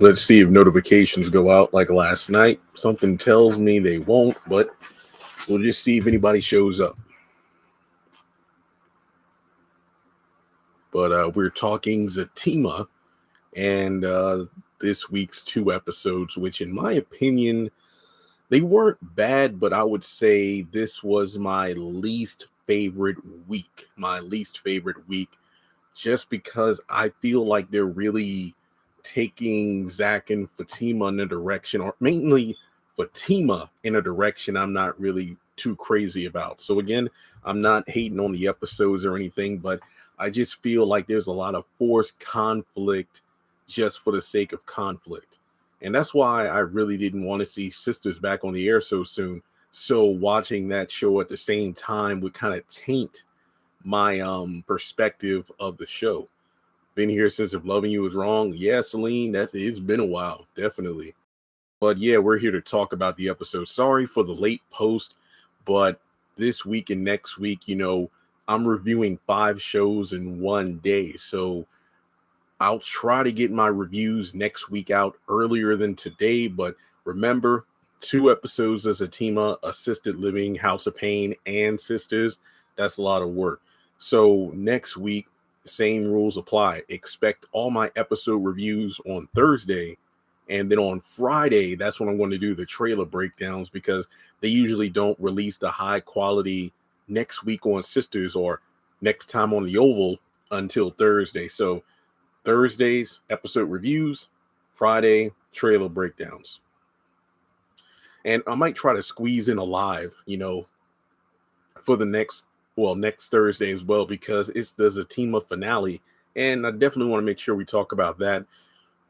Let's see if notifications go out like last night. Something tells me they won't, but we'll just see if anybody shows up. But we're talking Zatima and this week's 2 episodes, which in my opinion, they weren't bad, but I would say this was my least favorite week. Just because I feel like they're really taking Zach and Fatima in a direction, or mainly Fatima in a direction I'm not really too crazy about. So again, I'm not hating on the episodes or anything, but I just feel like there's a lot of forced conflict just for the sake of conflict. And that's why I really didn't want to see Sisters back on the air so soon. So watching that show at the same time would kind of taint my perspective of the show. Been here since If Loving You Is Wrong. Yeah, Celine, it's been a while, definitely. But yeah, we're here to talk about the episode. Sorry for the late post, but this week and next week, I'm reviewing 5 shows in one day. So I'll try to get my reviews next week out earlier than today. But remember, 2 episodes of Zatima, Assisted Living, House of Pain, and Sisters. That's a lot of work. So next week, same rules apply. Expect all my episode reviews on Thursday. And then on Friday, that's when I'm going to do the trailer breakdowns, because they usually don't release the high quality next week on Sisters or next time on the Oval until Thursday. So Thursdays, episode reviews, Friday, trailer breakdowns. And I might try to squeeze in a live, for the next Thursday as well, because it's the Zatima finale. And I definitely want to make sure we talk about that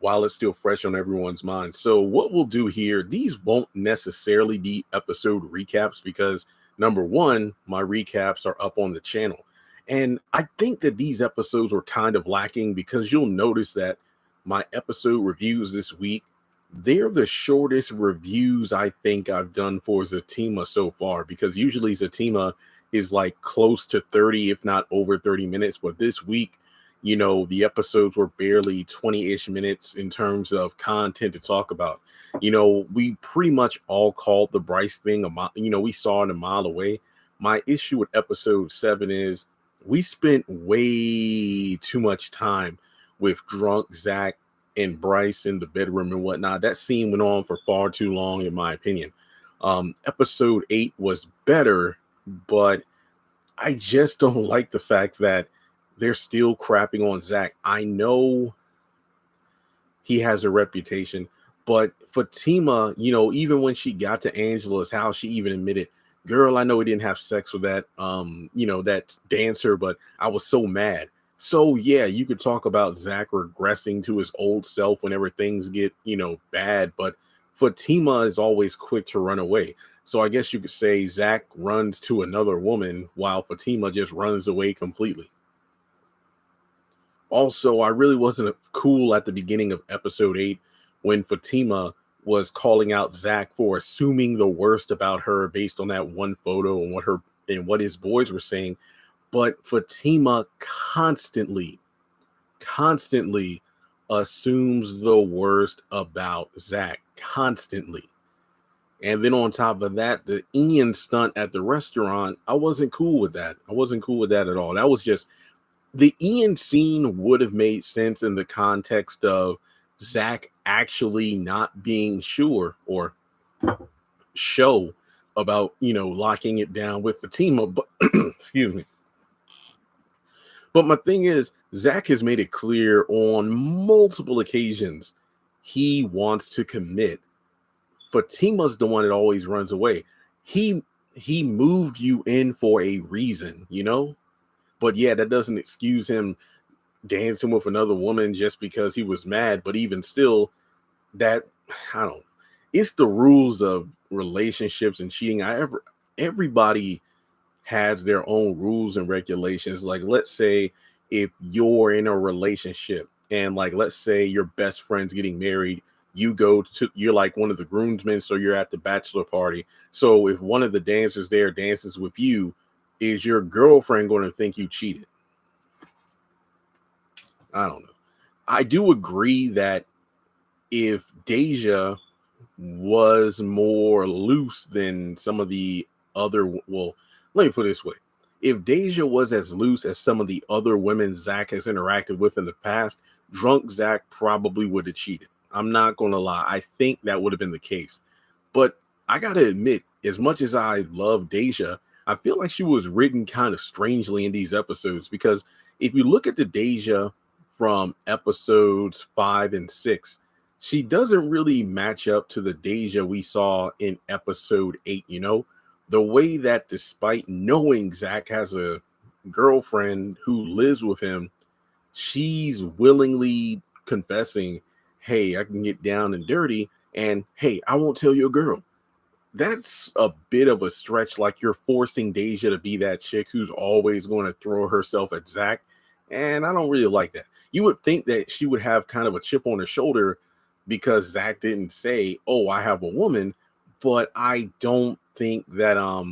while it's still fresh on everyone's mind. So what we'll do here, these won't necessarily be episode recaps, because number one, my recaps are up on the channel. And I think that these episodes were kind of lacking, because you'll notice that my episode reviews this week, they're the shortest reviews I think I've done for Zatima so far, because usually Zatima is like close to 30, if not over 30 minutes. But this week, the episodes were barely 20-ish minutes in terms of content to talk about. We pretty much all called the Bryce thing we saw it a mile away. My issue with episode 7 is we spent way too much time with drunk Zach and Bryce in the bedroom and whatnot. That scene went on for far too long, in my opinion. Episode 8 was better, but I just don't like the fact that they're still crapping on Zach. I know he has a reputation, but Fatima, even when she got to Angela's house, she even admitted, girl, I know he didn't have sex with that, that dancer, but I was so mad. So yeah, you could talk about Zach regressing to his old self whenever things get, bad, but Fatima is always quick to run away. So I guess you could say Zach runs to another woman while Fatima just runs away completely. Also, I really wasn't cool at the beginning of episode 8 when Fatima was calling out Zach for assuming the worst about her based on that one photo and what his boys were saying. But Fatima constantly assumes the worst about Zach, constantly. And then on top of that, the Ian stunt at the restaurant, I wasn't cool with that. I wasn't cool with that at all. That was just, the Ian scene would have made sense in the context of Zach actually not being sure or show about, locking it down with Fatima. But excuse me. But my thing is, Zach has made it clear on multiple occasions he wants to commit. Fatima's the one that always runs away. He moved you in for a reason, But yeah, that doesn't excuse him dancing with another woman just because he was mad. But even still, it's the rules of relationships and cheating. Everybody has their own rules and regulations. Like, let's say if you're in a relationship and let's say your best friend's getting married, you're like one of the groomsmen, so you're at the bachelor party. So if one of the dancers there dances with you, is your girlfriend going to think you cheated? I don't know. I do agree that if Deja was more loose than some of the other, well, let me put it this way. If Deja was as loose as some of the other women Zach has interacted with in the past, drunk Zach probably would have cheated. I'm not going to lie. I think that would have been the case. But I got to admit, as much as I love Deja, I feel like she was written kind of strangely in these episodes, because if you look at the Deja from episodes 5 and 6, she doesn't really match up to the Deja we saw in episode 8. The way that, despite knowing Zach has a girlfriend who lives with him, she's willingly confessing, hey, I can get down and dirty, and hey, I won't tell your girl. That's a bit of a stretch. Like, you're forcing Deja to be that chick who's always going to throw herself at Zach. And I don't really like that. You would think that she would have kind of a chip on her shoulder because Zach didn't say, oh, I have a woman. But I don't think that, I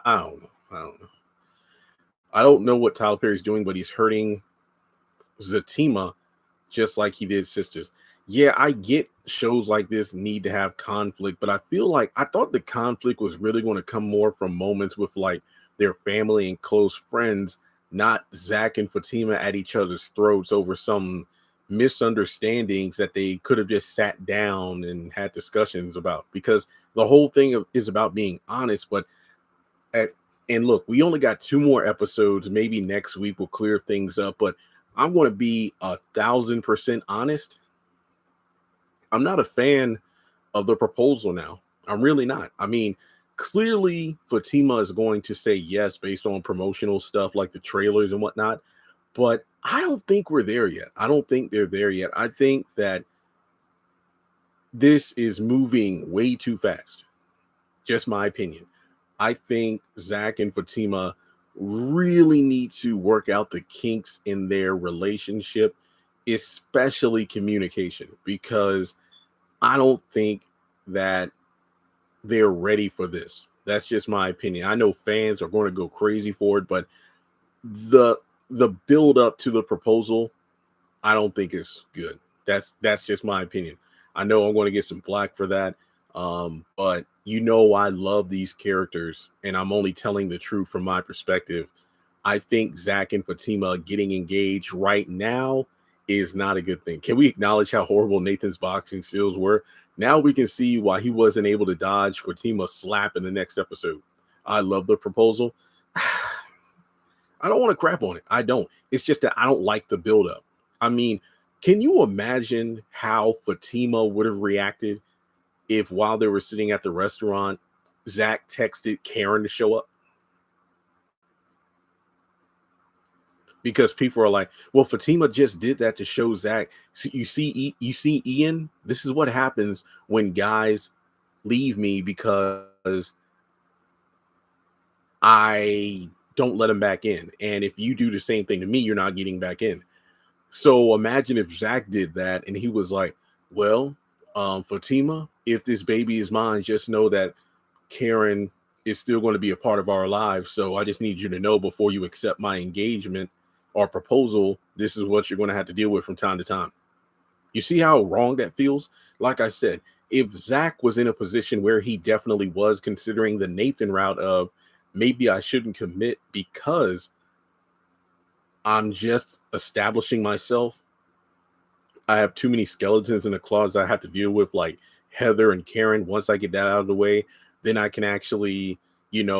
don't know. I don't know what Tyler Perry's doing, but he's hurting Zatima just like he did Sisters. Yeah, I get shows like this need to have conflict, but I feel like I thought the conflict was really going to come more from moments with like their family and close friends, not Zach and Fatima at each other's throats over some misunderstandings that they could have just sat down and had discussions about, because the whole thing is about being honest. But and look, we only got 2 more episodes. Maybe next week we'll clear things up, but I'm going to be 1,000% honest. I'm not a fan of the proposal now. I'm really not. I mean, clearly Fatima is going to say yes based on promotional stuff like the trailers and whatnot, but I don't think we're there yet. I don't think they're there yet. I think that this is moving way too fast. Just my opinion. I think Zach and Fatima really need to work out the kinks in their relationship, especially communication, because I don't think that they're ready for this. That's just my opinion. I know fans are going to go crazy for it, but the build up to the proposal, I don't think is good. That's just my opinion. I know I'm going to get some flack for that. But I love these characters, and I'm only telling the truth from my perspective. I think Zach and Fatima getting engaged right now is not a good thing. Can we acknowledge how horrible Nathan's boxing skills were? Now we can see why he wasn't able to dodge Fatima's slap in the next episode. I love the proposal. I don't want to crap on it. I don't. It's just that I don't like the buildup. I mean, can you imagine how Fatima would have reacted if, while they were sitting at the restaurant, Zach texted Karen to show up? Because people are like, well, Fatima just did that to show Zach. So you see Ian, this is what happens when guys leave me because I don't let them back in. And if you do the same thing to me, you're not getting back in. So imagine if Zach did that and he was like, well, Fatima, if this baby is mine, just know that Karen is still going to be a part of our lives. So I just need you to know, before you accept my engagement or proposal, this is what you're going to have to deal with from time to time. You see how wrong that feels? Like I said, if Zach was in a position where he definitely was considering the Nathan route of, maybe I shouldn't commit because I'm just establishing myself, I have too many skeletons in the closet I have to deal with, like Heather and Karen. Once I get that out of the way, then I can actually, hang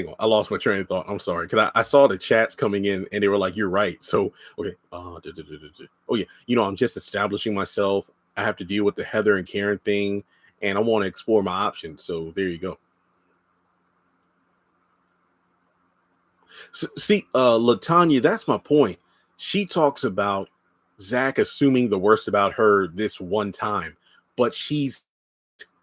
on, I lost my train of thought. I'm sorry. Cause I saw the chats coming in and they were like, you're right. So, okay. Oh yeah. I'm just establishing myself. I have to deal with the Heather and Karen thing, and I want to explore my options. So there you go. So, see, Latanya, that's my point. She talks about Zach assuming the worst about her this one time, but she's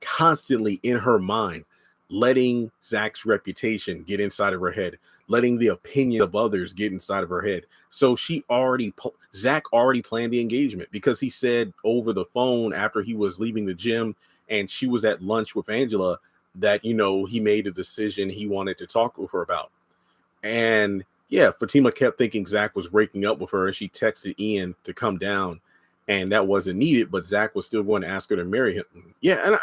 constantly in her mind letting Zach's reputation get inside of her head, letting the opinion of others get inside of her head. So Zach already planned the engagement, because he said over the phone after he was leaving the gym and she was at lunch with Angela that, he made a decision he wanted to talk with her about. And yeah, Fatima kept thinking Zach was breaking up with her, and she texted Ian to come down, and that wasn't needed, but Zach was still going to ask her to marry him. Yeah, and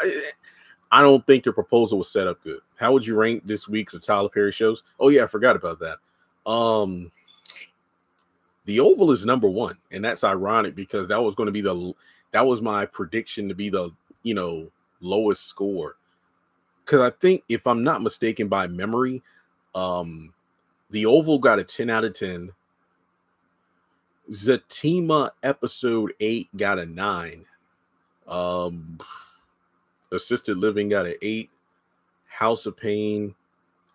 I don't think the proposal was set up good. How would you rank this week's Tyler Perry shows? Oh yeah, I forgot about that. The Oval is number one, and that's ironic because that was going to be that was my prediction to be the lowest score. Because I think, if I'm not mistaken by memory, the Oval got a 10 out of 10. Zatima episode 8 got a 9. Assisted Living got an 8. House of Pain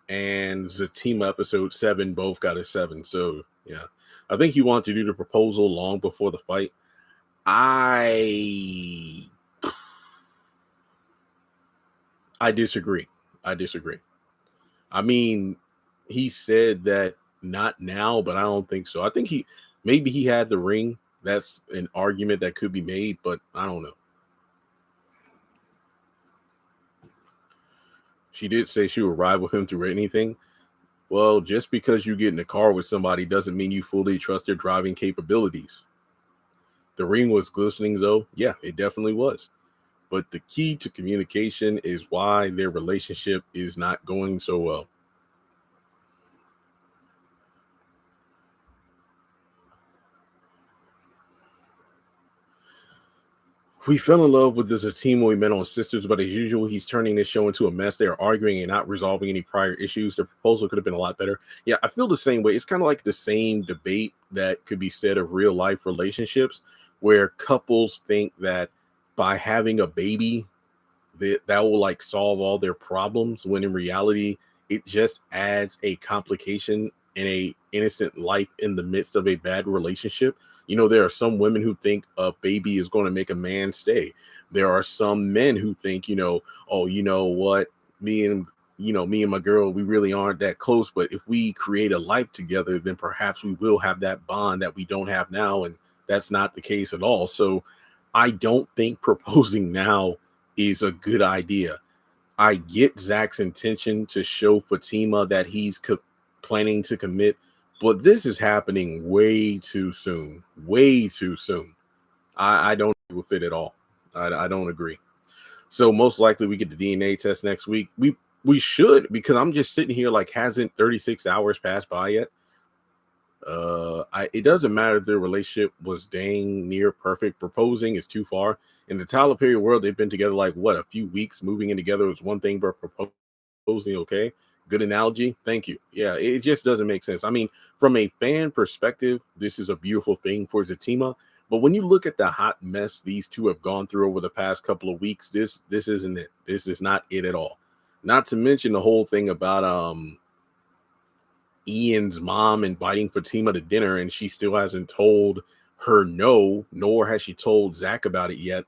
and Zatima episode 7 both got a 7. So yeah, I think he wanted to do the proposal long before the fight. I disagree. I mean, he said that not now, but I don't think so. I think maybe he had the ring. That's an argument that could be made, but I don't know. She did say she would ride with him through anything. Well, just because you get in a car with somebody doesn't mean you fully trust their driving capabilities. The ring was glistening, though. Yeah, it definitely was. But the key to communication is why their relationship is not going so well. We fell in love with this Zatima we met on Sisters, but as usual, he's turning this show into a mess. They are arguing and not resolving any prior issues. The proposal could have been a lot better. Yeah, I feel the same way. It's kind of like the same debate that could be said of real life relationships, where couples think that by having a baby, that will like solve all their problems, when in reality, it just adds a complication and a innocent life in the midst of a bad relationship. There are some women who think a baby is going to make a man stay. There are some men who think, oh, you know what, me and my girl, we really aren't that close, but if we create a life together, then perhaps we will have that bond that we don't have now. And that's not the case at all. So I don't think proposing now is a good idea. I get Zach's intention to show Fatima that he's planning to commit, but this is happening way too soon. Way too soon. I don't agree with it at all. I don't agree. So most likely we get the DNA test next week. We should, because I'm just sitting here like, hasn't 36 hours passed by yet? It doesn't matter if their relationship was dang near perfect. Proposing is too far. In the Tyler Perry world, they've been together like a few weeks. Moving in together is one thing, but proposing, okay, good analogy. Thank you. Yeah, it just doesn't make sense. I mean, from a fan perspective, this is a beautiful thing for Zatima. But when you look at the hot mess these two have gone through over the past couple of weeks, this isn't it. This is not it at all. Not to mention the whole thing about Ian's mom inviting Fatima to dinner, and she still hasn't told her no, nor has she told Zach about it yet.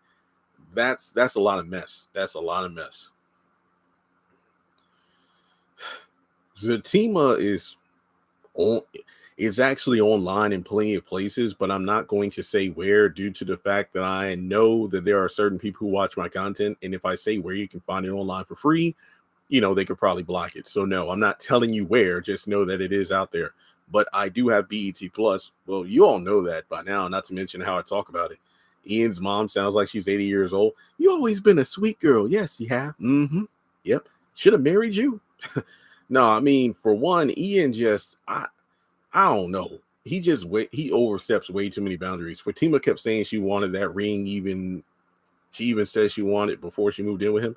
That's a lot of mess. That's a lot of mess. Zatima is actually online in plenty of places, but I'm not going to say where, due to the fact that I know that there are certain people who watch my content, and if I say where you can find it online for free, they could probably block it. So no, I'm not telling you where, just know that it is out there. But I do have BET Plus. Well, you all know that by now, not to mention how I talk about it. Ian's mom sounds like she's 80 years old. You always been a sweet girl. Yes, you have. Mm-hmm. Yep. Should have married you. No, I mean, for one, Ian I don't know. He oversteps way too many boundaries. Fatima kept saying she wanted that ring, she even said she wanted it before she moved in with him.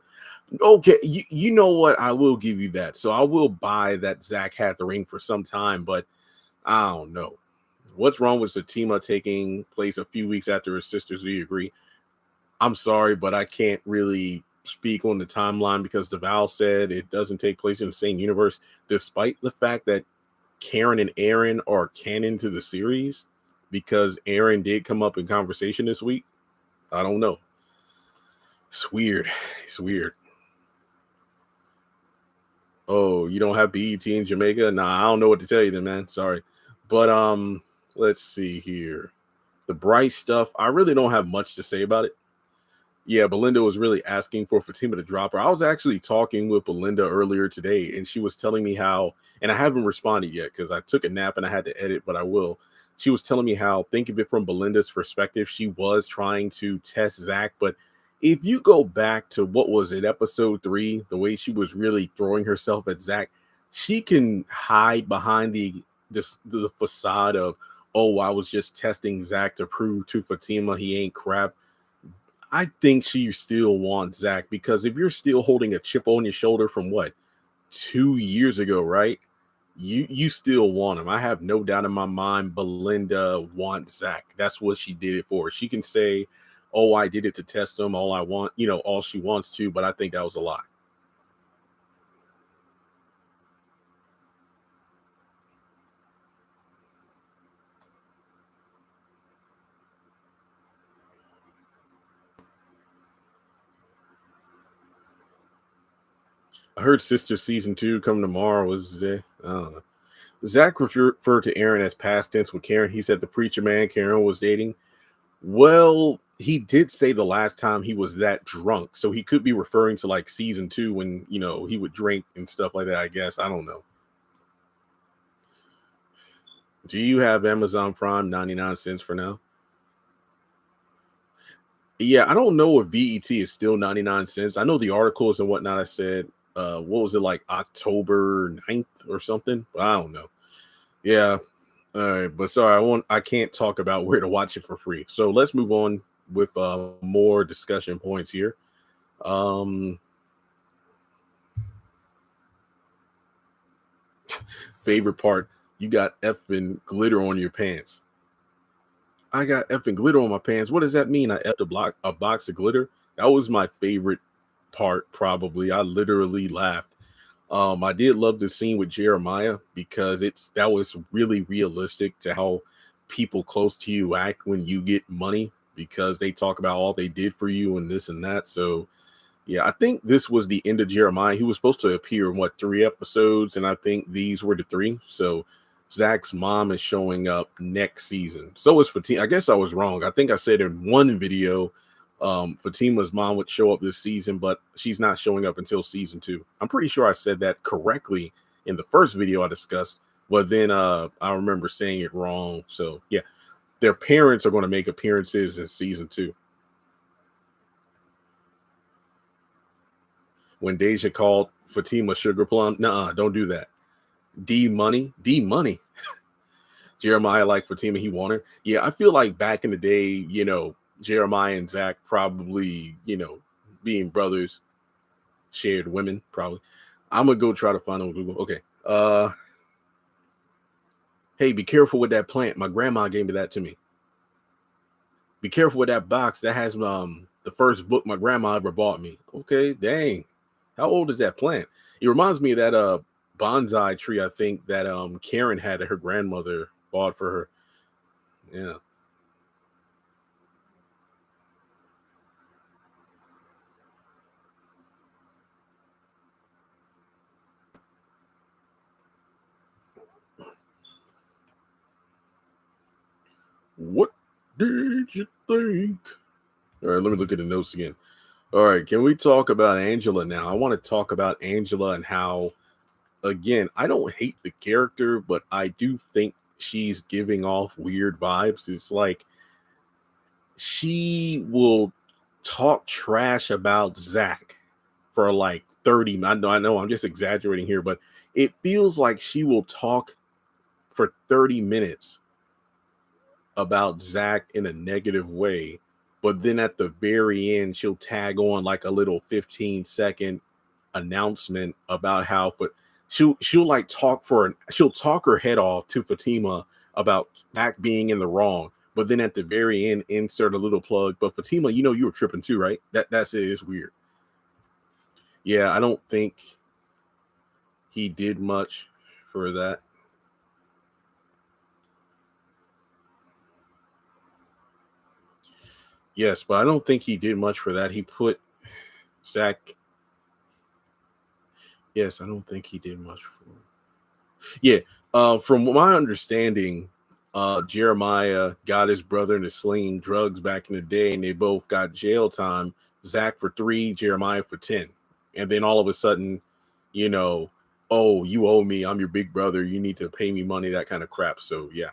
Okay, you know what? I will give you that. So I will buy that Zach had the ring for some time, but I don't know. What's wrong with Zatima taking place a few weeks after her sisters? Do you agree? I'm sorry, but I can't really speak on the timeline because DeVal said it doesn't take place in the same universe, despite the fact that Karen and Aaron are canon to the series, because Aaron did come up in conversation this week. I don't know. It's weird. It's weird. Oh, you don't have BET in Jamaica? Nah, I don't know what to tell you then, man. Sorry. But let's see here. The Bryce stuff, I really don't have much to say about it. Yeah, Belinda was really asking for Fatima to drop her. I was actually talking with Belinda earlier today, and she was telling me how, and I haven't responded yet because I took a nap and I had to edit, but I will. She was telling me how, think of it from Belinda's perspective, she was trying to test Zach. But if you go back to what was it, episode 3, the way she was really throwing herself at Zach, she can hide behind the facade of, oh, I was just testing Zach to prove to Fatima he ain't crap. I think she still wants Zach because if you're still holding a chip on your shoulder from what 2 years ago, right? You still want him. I have no doubt in my mind. Belinda wants Zach. That's what she did it for. She can say, "Oh, I did it to test him. All I want, all she wants to." But I think that was a lie. I heard Sister season 2 coming tomorrow. Was there? I don't know. Zach referred to Aaron as past tense with Karen. He said the preacher man Karen was dating. Well, he did say the last time he was that drunk, so he could be referring to like season 2 when he would drink and stuff like that. I guess I don't know. Do you have Amazon Prime 99 cents for now? Yeah, I don't know if BET is still 99 cents. I know the articles and whatnot. I said, what was it like October 9th or something? But I don't know. Yeah. All right, but sorry, I can't talk about where to watch it for free. So let's move on with more discussion points here. Um, favorite part, you got effing glitter on your pants. I got effing glitter on my pants. What does that mean? I effed a box of glitter. That was my favorite part, probably. I literally laughed. I did love the scene with Jeremiah because that was really realistic to how people close to you act when you get money because they talk about all they did for you and this and that. So yeah, I think this was the end of Jeremiah. He was supposed to appear in 3 episodes, and I think these were the 3. So Zach's mom is showing up next season. So is Fatima. I guess I was wrong. I think I said in one video, Fatima's mom would show up this season, but she's not showing up until season 2. I'm pretty sure I said that correctly in the first video I discussed, but then I remember saying it wrong. So yeah, their parents are going to make appearances in season 2. When Deja called Fatima Sugar Plum, nah, don't do that. D money. Jeremiah like Fatima, he wanted. Yeah, I feel like back in the day, Jeremiah and Zach probably, being brothers, shared women, probably. I'm gonna go try to find on Google. Okay. Hey, be careful with that plant. My grandma gave me that to me. Be careful with that box. That has the first book my grandma ever bought me. Okay, dang. How old is that plant? It reminds me of that bonsai tree I think that Karen had that her grandmother bought for her. Yeah. What did you think? All right, let me look at the notes again. All right, can we talk about Angela now? I want to talk about Angela and how, again, I don't hate the character, but I do think she's giving off weird vibes. It's like she will talk trash about Zach for like 30. I know I'm just exaggerating here, but it feels like she will talk for 30 minutes about Zach in a negative way, but then at the very end, she'll tag on like a little 15-second announcement about how, but she'll like she'll talk her head off to Fatima about Zach being in the wrong, but then at the very end, insert a little plug. But Fatima, you were tripping too, right? That's it. It's weird. Yeah, I don't think he did much for that. Yes, but I don't think he did much for that. He put Zach. Yes, I don't think he did much for. Yeah, from my understanding, Jeremiah got his brother into slinging drugs back in the day, and they both got jail time Zach for 3, Jeremiah for 10. And then all of a sudden, you know, oh, you owe me. I'm your big brother. You need to pay me money, that kind of crap. So, yeah.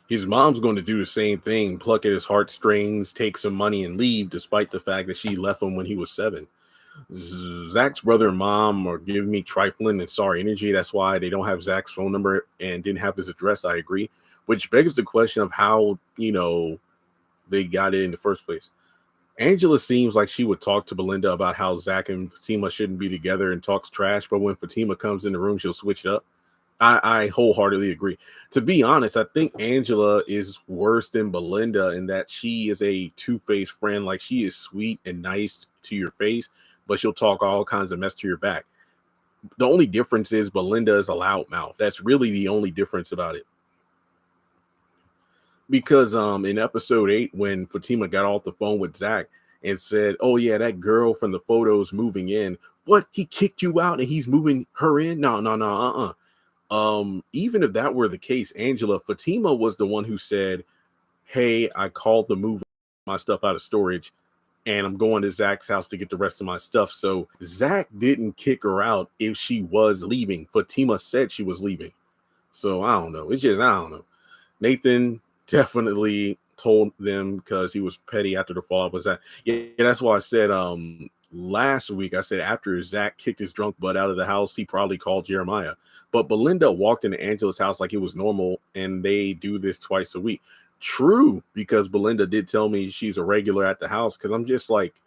His mom's going to do the same thing, pluck at his heartstrings, take some money, and leave, despite the fact that she left him when he was 7. Zach's brother and mom are giving me trifling and sorry energy. That's why they don't have Zach's phone number and didn't have his address. I agree, which begs the question of how, they got it in the first place. Angela seems like she would talk to Belinda about how Zach and Fatima shouldn't be together and talks trash, but when Fatima comes in the room, she'll switch it up. I wholeheartedly agree. To be honest, I think Angela is worse than Belinda in that she is a two-faced friend. Like, she is sweet and nice to your face, but she'll talk all kinds of mess to your back. The only difference is Belinda is a loudmouth. That's really the only difference about it. Because in episode 8, when Fatima got off the phone with Zach and said, oh yeah, that girl from the photos moving in, what, he kicked you out and he's moving her in? No. Even if that were the case, Fatima was the one who said, hey, I called the move my stuff out of storage and I'm going to Zach's house to get the rest of my stuff. So Zach didn't kick her out if she was leaving. Fatima said she was leaving. So I don't know. I don't know. Nathan definitely told them because he was petty after the fallout was that. Yeah, that's why I said last week, I said after Zach kicked his drunk butt out of the house, he probably called Jeremiah. But Belinda walked into Angela's house like it was normal, and they do this twice a week. True, because Belinda did tell me she's a regular at the house, because I'm just like,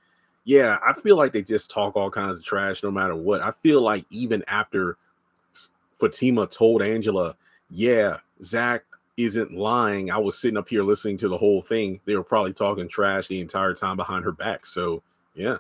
yeah, I feel like they just talk all kinds of trash no matter what. I feel like even after Fatima told Angela, yeah, Zach isn't lying, I was sitting up here listening to the whole thing, they were probably talking trash the entire time behind her back. So, yeah.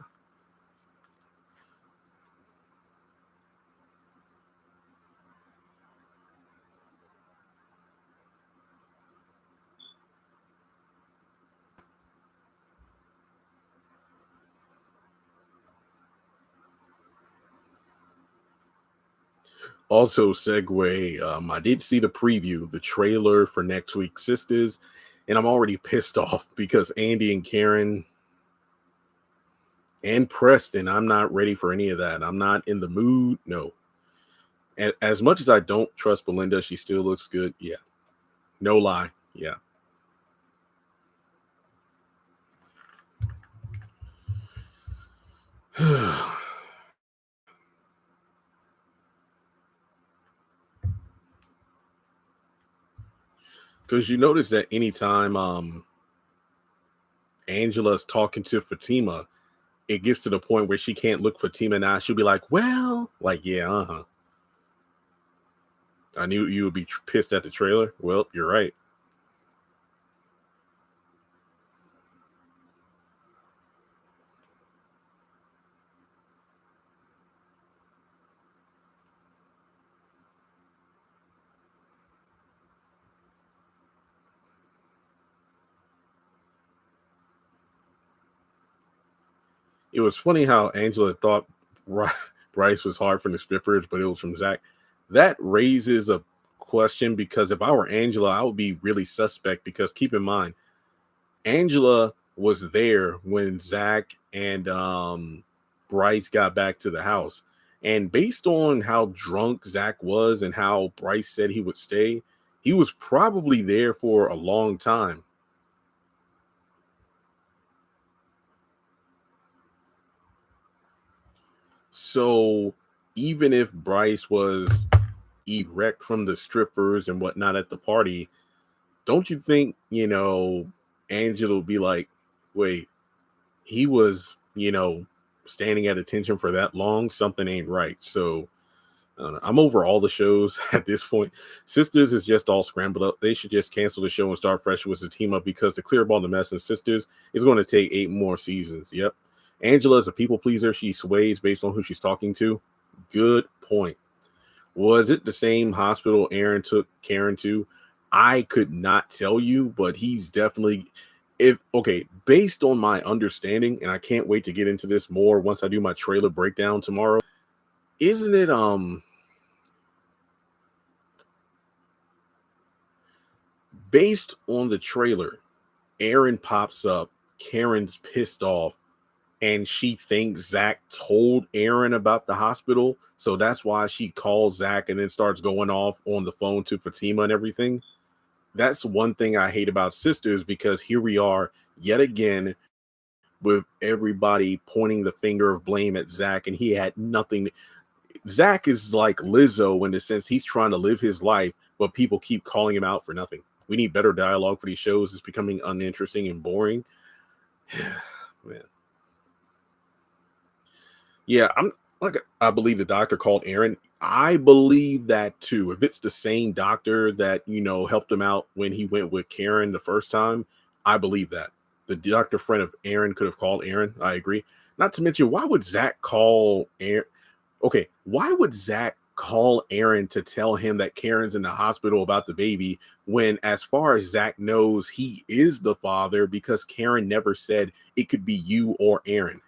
Also, segue, I did see the preview, the trailer for next week's Sistas, and I'm already pissed off because Andy and Karen and Preston, I'm not ready for any of that. I'm not in the mood. No. And as much as I don't trust Belinda, she still looks good. Yeah. No lie. Yeah. Because you notice that anytime Angela's talking to Fatima, it gets to the point where she can't look Fatima now. She'll be like, well, like, yeah, I knew you would be pissed at the trailer. Well, you're right. It was funny how Angela thought Bryce was hard from the strippers, but it was from Zach. That raises a question, because if I were Angela, I would be really suspect, because keep in mind, Angela was there when Zach and Bryce got back to the house. And based on how drunk Zach was and how Bryce said he would stay, he was probably there for a long time. So even if Bryce was erect from the strippers and whatnot at the party, don't you think, Angela will be like, wait, he was, standing at attention for that long? Something ain't right. So I don't know. I'm over all the shows at this point. Sisters is just all scrambled up. They should just cancel the show and start fresh with Zatima, because to clear up all the mess in Sisters is going to take 8 more seasons. Yep. Angela is a people pleaser. She sways based on who she's talking to. Good point. Was it the same hospital Aaron took Karen to? I could not tell you, but he's definitely, if okay, based on my understanding, and I can't wait to get into this more once I do my trailer breakdown tomorrow, isn't it based on the trailer, Aaron pops up, Karen's pissed off, and she thinks Zach told Aaron about the hospital. So that's why she calls Zach and then starts going off on the phone to Fatima and everything. That's one thing I hate about Sisters, because here we are yet again with everybody pointing the finger of blame at Zach, and he had nothing. Zach is like Lizzo in the sense he's trying to live his life, but people keep calling him out for nothing. We need better dialogue for these shows. It's becoming uninteresting and boring. Man. Yeah, I'm like, I believe the doctor called Aaron. I believe that too. If it's the same doctor that, helped him out when he went with Karen the first time, I believe that. The doctor friend of Aaron could have called Aaron. I agree. Not to mention, why would Zach call Aaron? Okay, why would Zach call Aaron to tell him that Karen's in the hospital about the baby when, as far as Zach knows, he is the father, because Karen never said it could be you or Aaron.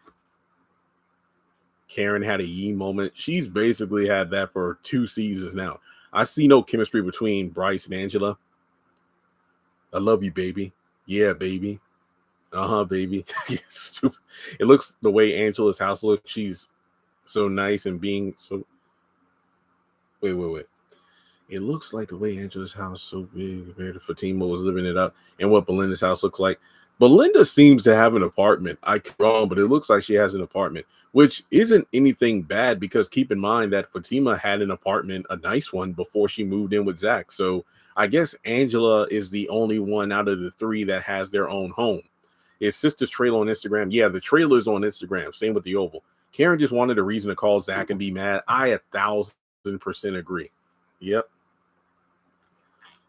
Karen had a Yee moment. She's basically had that for 2 seasons now. I see no chemistry between Bryce and Angela. I love you, baby. Yeah, baby. Uh-huh, baby. Stupid. It looks the way Angela's house looks. She's so nice and being so. Wait. It looks like the way Angela's house so big compared to Fatima was living it up, and what Belinda's house looks like. Belinda seems to have an apartment. I could be wrong, but it looks like she has an apartment, which isn't anything bad, because keep in mind that Fatima had an apartment, a nice one, before she moved in with Zach. So I guess Angela is the only one out of the three that has their own home. Is Sister's trailer on Instagram? Yeah, the trailer's on Instagram. Same with the Oval. Karen just wanted a reason to call Zach and be mad. I 1,000% agree. Yep.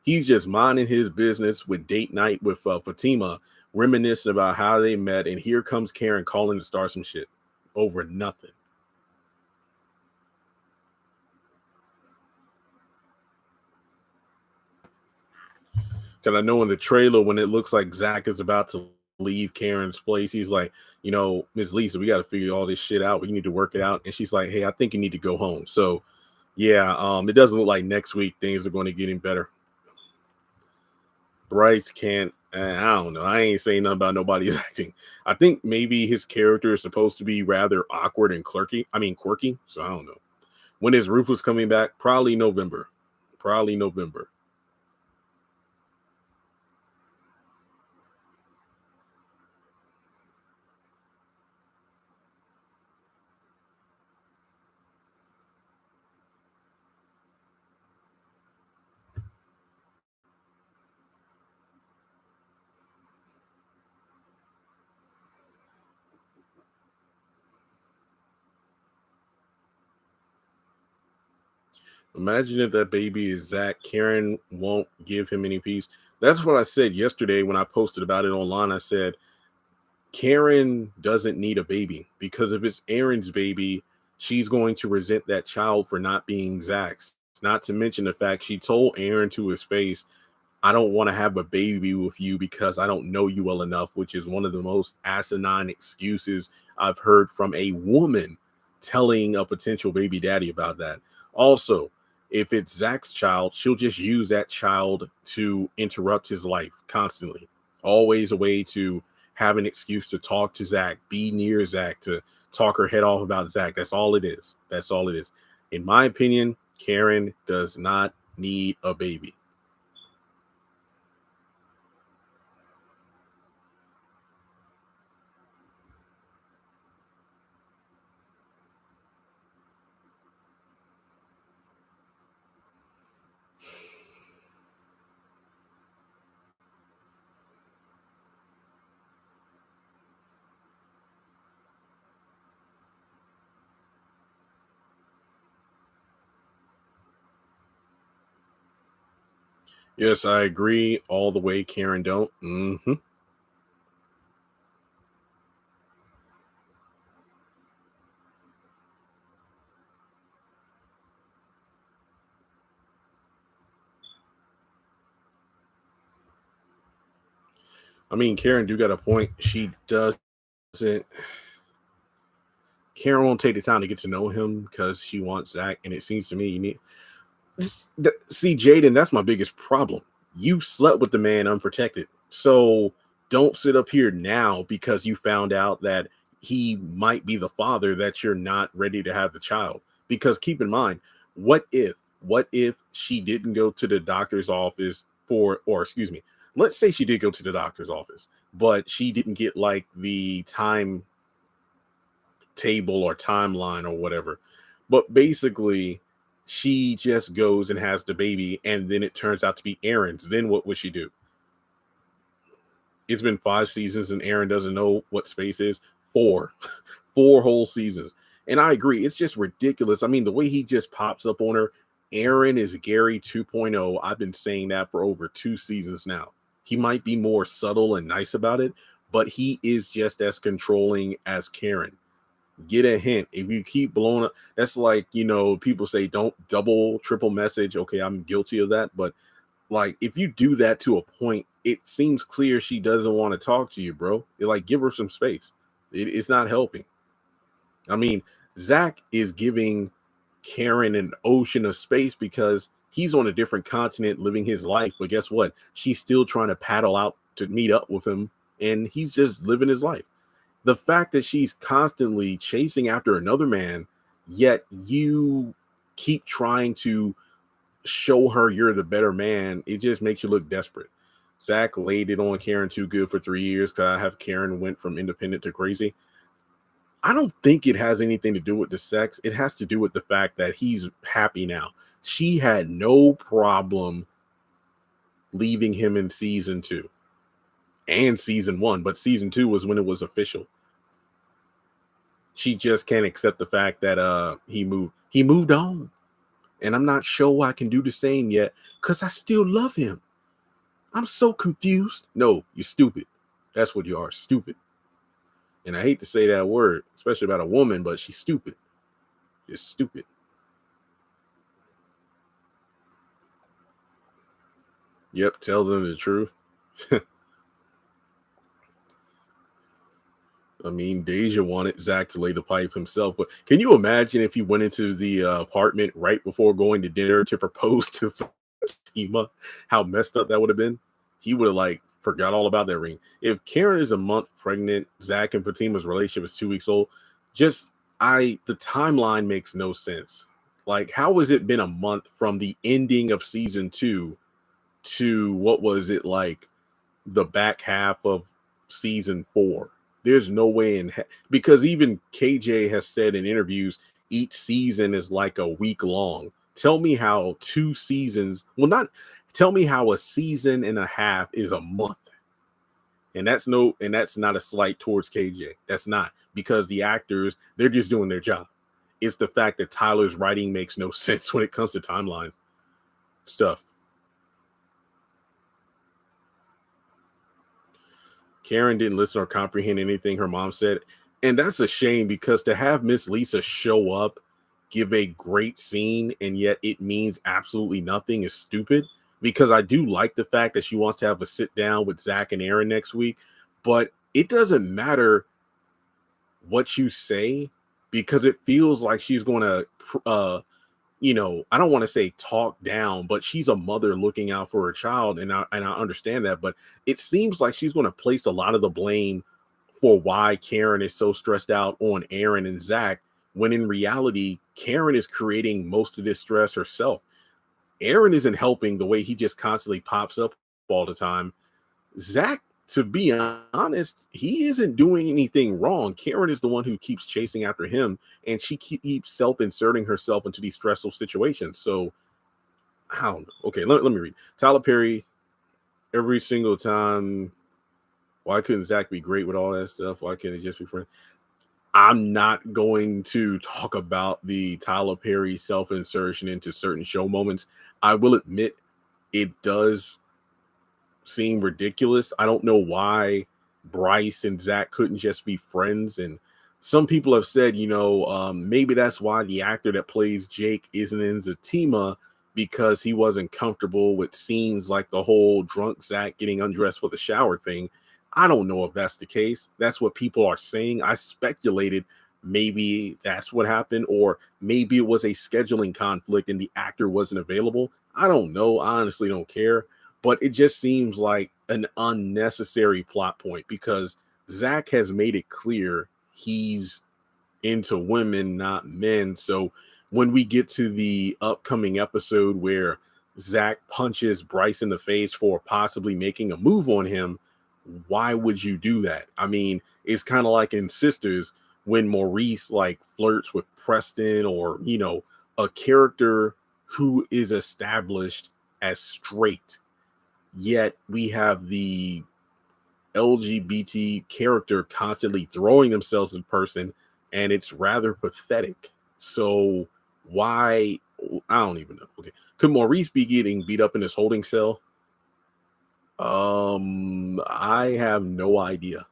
He's just minding his business with date night with Fatima, reminiscing about how they met, and here comes Karen calling to start some shit over nothing. Because I know in the trailer, when it looks like Zach is about to leave Karen's place, he's like, Miss Lisa, we got to figure all this shit out. We need to work it out. And she's like, hey, I think you need to go home. So, yeah, it doesn't look like next week things are going to get any better. Bryce can't. I don't know. I ain't saying nothing about nobody's acting. I think maybe his character is supposed to be rather awkward and quirky. I mean, quirky. So I don't know. When is Rufus coming back? Probably November. Probably November. Imagine if that baby is Zach. Karen won't give him any peace. That's what I said yesterday when I posted about it online. I said Karen doesn't need a baby, because if it's Aaron's baby, she's going to resent that child for not being Zach's. Not to mention the fact she told Aaron to his face, I don't want to have a baby with you because I don't know you well enough, which is one of the most asinine excuses I've heard from a woman telling a potential baby daddy about that. Also, if it's Zach's child, she'll just use that child to interrupt his life constantly. Always a way to have an excuse to talk to Zach, be near Zach, to talk her head off about Zach. That's all it is. That's all it is. In my opinion, Karen does not need a baby. Yes, I agree all the way. Karen don't. I mean, Karen do got a point. She doesn't. Karen won't take the time to get to know him because she wants Zach, and it seems to me you need. See, Jaden, that's my biggest problem. You slept with the man unprotected, so don't sit up here now because you found out that he might be the father that you're not ready to have the child. Because keep in mind, what if she didn't go to the doctor's office for, or excuse me, let's say she did go to the doctor's office, but she didn't get like the time table or timeline or whatever. But basically, she just goes and has the baby, and then it turns out to be Aaron's. Then what would she do? It's been 5 seasons, and Aaron doesn't know what space is. Four, 4 whole seasons. And I agree, it's just ridiculous. I mean, the way he just pops up on her, Aaron is Gary 2.0. I've been saying that for over 2 seasons now. He might be more subtle and nice about it, but he is just as controlling as Karen. Get a hint. If you keep blowing up, that's like, people say don't double, triple message. Okay, I'm guilty of that. But like, if you do that to a point, it seems clear she doesn't want to talk to you, bro. You're like, give her some space. It's not helping. I mean, Zach is giving Karen an ocean of space because he's on a different continent living his life. But guess what? She's still trying to paddle out to meet up with him, and he's just living his life. The fact that she's constantly chasing after another man, yet you keep trying to show her you're the better man, it just makes you look desperate. Zach laid it on Karen too good for 3 years because I have Karen went from independent to crazy. I don't think it has anything to do with the sex. It has to do with the fact that he's happy now. She had no problem leaving him in season 2 and season 1, but season 2 was when it was official. She just can't accept the fact that he moved on. And I'm not sure I can do the same yet because I still love him. I'm so confused. No, you're stupid. That's what you are, stupid. And I hate to say that word, especially about a woman, but she's stupid. You're stupid. Yep, tell them the truth. I mean, Deja wanted Zach to lay the pipe himself, but can you imagine if he went into the apartment right before going to dinner to propose to Fatima? How messed up that would have been. He would have like forgot all about that ring. If Karen is a month pregnant, Zach and Fatima's relationship is 2 weeks old. The timeline makes no sense. Like, how has it been a month from the ending of season 2 to what was it like the back half of season 4? There's no way because even KJ has said in interviews each season is like a week long. Tell me how 2 seasons, tell me how a season and a half is a month. And that's not a slight towards KJ. That's not, because the actors, they're just doing their job. It's the fact that Tyler's writing makes no sense when it comes to timeline stuff. Karen didn't listen or comprehend anything her mom said. And that's a shame, because to have Miss Lisa show up, give a great scene, and yet it means absolutely nothing is stupid. Because I do like the fact that she wants to have a sit down with Zach and Aaron next week, but it doesn't matter what you say, because it feels like she's going to, I don't want to say talk down, but she's a mother looking out for her child. And I understand that, but it seems like she's going to place a lot of the blame for why Karen is so stressed out on Aaron and Zach, when in reality, Karen is creating most of this stress herself. Aaron isn't helping the way he just constantly pops up all the time. Zach, to be honest, he isn't doing anything wrong. Karen is the one who keeps chasing after him, and she keeps self-inserting herself into these stressful situations. So, I don't know. Okay, let me read. Tyler Perry, every single time. Why couldn't Zach be great with all that stuff? Why can't he just be friends? I'm not going to talk about the Tyler Perry self-insertion into certain show moments. I will admit it does seem ridiculous. I don't know why Bryce and Zach couldn't just be friends. And some people have said, maybe that's why the actor that plays Jake isn't in Zatima, because he wasn't comfortable with scenes like the whole drunk Zach getting undressed for the shower thing. I don't know if that's the case. That's what people are saying. I speculated maybe that's what happened, or maybe it was a scheduling conflict and the actor wasn't available. I don't know. I honestly don't care. But it just seems like an unnecessary plot point because Zach has made it clear he's into women, not men. So when we get to the upcoming episode where Zach punches Bryce in the face for possibly making a move on him, why would you do that? I mean, it's kind of like in Sisters when Maurice like flirts with Preston, or a character who is established as straight, yet we have the LGBT character constantly throwing themselves in person, and it's rather pathetic. So why? I don't even know. Okay, could Maurice be getting beat up in his holding cell? I have no idea.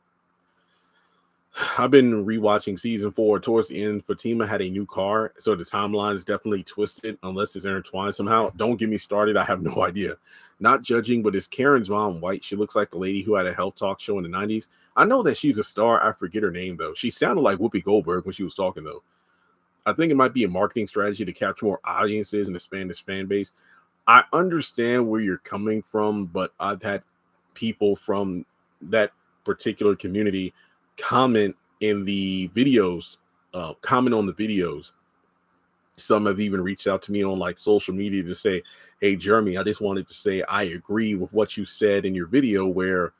I've been rewatching season 4. Towards the end, Fatima had a new car, so the timeline is definitely twisted unless it's intertwined somehow. Don't get me started. I have no idea. Not judging, but is Karen's mom white? She looks like the lady who had a health talk show in the 90s. I know that she's a star. I forget her name, though. She sounded like Whoopi Goldberg when she was talking, though. I think it might be a marketing strategy to capture more audiences and expand this fan base. I understand where you're coming from, but I've had people from that particular community comment in the videos, comment on the videos. Some have even reached out to me on like social media to say, hey, Jeremy, I just wanted to say I agree with what you said in your video, where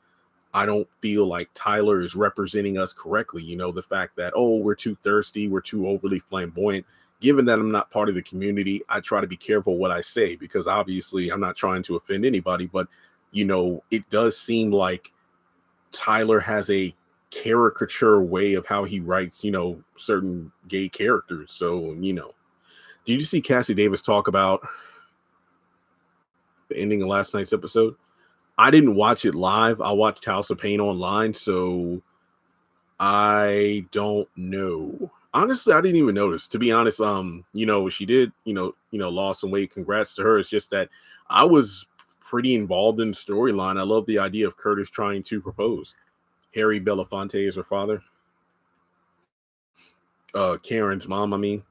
I don't feel like Tyler is representing us correctly. The fact that, oh, we're too thirsty, we're too overly flamboyant. Given that I'm not part of the community, I try to be careful what I say, because obviously I'm not trying to offend anybody, but it does seem like Tyler has a caricature way of how he writes, certain gay characters. So, did you see Cassie Davis talk about the ending of last night's episode? I didn't watch it live. I watched House of Pain online, so I don't know. Honestly, I didn't even notice. To be honest, she did, lost some weight. Congrats to her. It's just that I was pretty involved in the storyline. I love the idea of Curtis trying to propose. Harry Belafonte is her father. Karen's mom, I mean.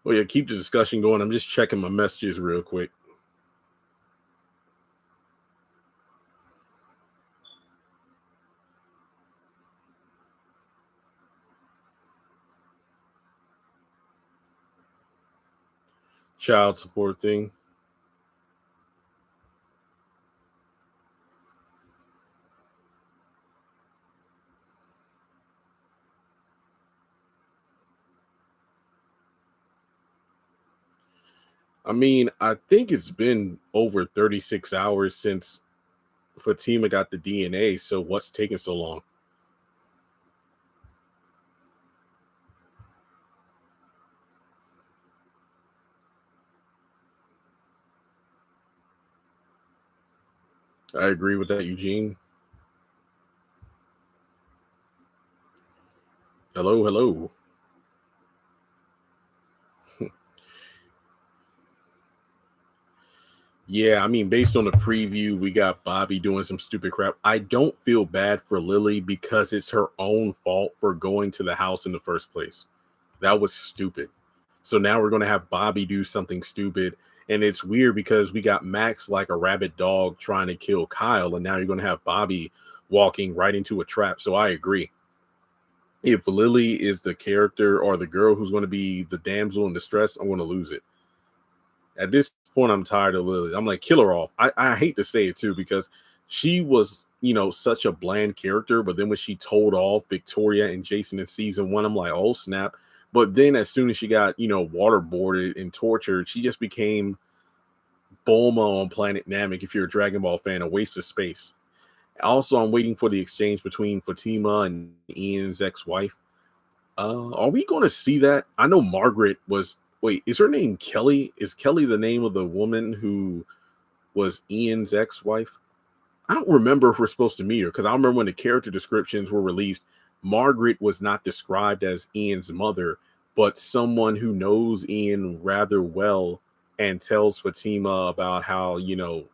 Well, yeah, keep the discussion going. I'm just checking my messages real quick. Child support thing. I mean, I think it's been over 36 hours since Fatima got the DNA. So what's taking so long? I agree with that, Eugene. Hello, hello. Yeah, I mean, based on the preview, we got Bobby doing some stupid crap. I don't feel bad for Lily because it's her own fault for going to the house in the first place. That was stupid. So now we're going to have Bobby do something stupid. And it's weird because we got Max like a rabid dog trying to kill Kyle. And now you're going to have Bobby walking right into a trap. So I agree. If Lily is the character or the girl who's going to be the damsel in distress, I'm going to lose it. At this point, I'm tired of Lily. I'm like, kill her off. I hate to say it too, because she was, such a bland character. But then when she told off Victoria and Jason in season 1, I'm like, oh, snap. But then as soon as she got, waterboarded and tortured, she just became Bulma on Planet Namek. If you're a Dragon Ball fan, a waste of space. Also, I'm waiting for the exchange between Fatima and Ian's ex-wife. Are we going to see that? I know Margaret was. Wait, is her name Kelly? Is Kelly the name of the woman who was Ian's ex-wife? I don't remember if we're supposed to meet her because I remember when the character descriptions were released, Margaret was not described as Ian's mother, but someone who knows Ian rather well and tells Fatima about how,